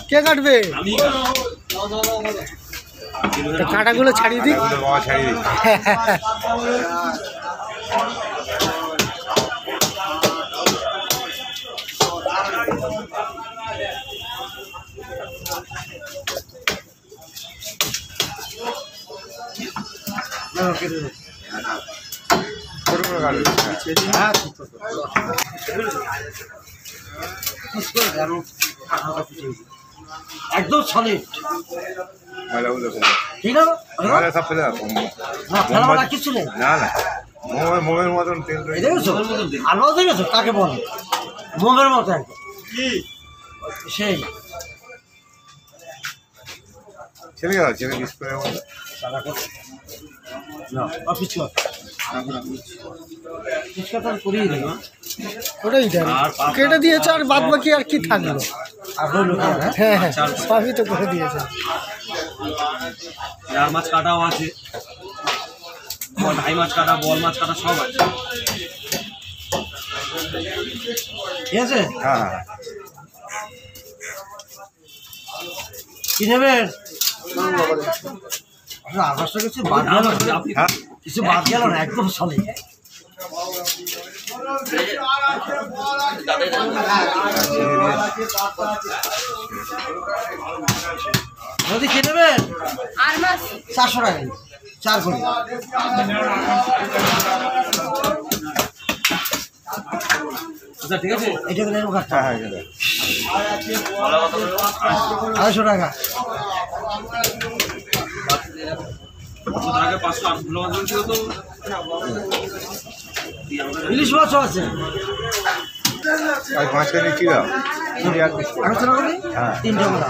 কে কাটবে? কাঁটাগুলো ছাড়িয়ে দিই। একদম সলিড ঠিক আছে না কিছু নেই মোমের মতন তেল দেখেছো আলো দেখেছো কাকে বলে মোমের মতো একদম সেই ছেলে গেল ছেলে মিস করে ওটাই দেন কেটে দিয়েছে আর বাদ বাকি আর কি থাকলো। হ্যাঁ হ্যাঁ সবই তো করে দিয়েছে। মাছ কাটাও আছে, ঢাই মাছ কাটা, বল মাছ কাটা সব আছে। ঠিক আছে হ্যাঁ কি নেবেন? আকাশটা কিছু বাদ গেল না, কিছু বাদ গেল না, একদম সলিড। যদি কি নেবেন 400 টাকা 4 করে। আচ্ছা ঠিক আছে, এটা করে নেবো কাঠটা হ্যাঁ 250 টাকা। আগে 500 8 মাছ ছিল তো। ইলিশ মাছও আছে। আর মাঝখানে কি দাও আলোচনা করি হ্যাঁ 3টা করে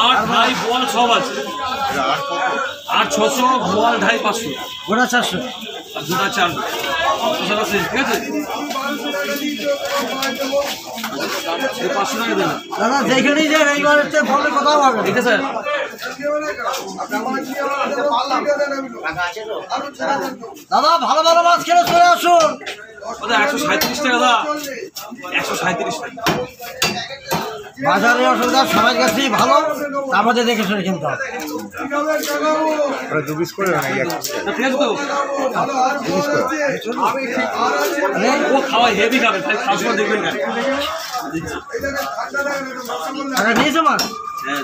আট ঢাই বল সব আছে, 8 600 বল ঢাই 500 গোটা 400 আর দুটা 4 আছে। ঠিক আছে 500 টাকা দেন দাদা, যেখানেই যান এইবারে ফোনে কথা হবে। ঠিক আছে দাদা, ভালো ভালো মাছ খেলে চলে আসুন। ওটা 137 টাকা দাদা, 137 টাকা। বাজারে অসুবিধা সবার কাছেই ভালো, তার মধ্যে দেখে শুনে কিনতে হবে। ওরা 2 পিস করে না এক পিস ঠিক আছে তো, 2 পিস করে ও খাওয়া হেভি খাবে, তাই খাওয়ার সময় দেখবেন না। নিয়েছে মাছ হ্যাঁ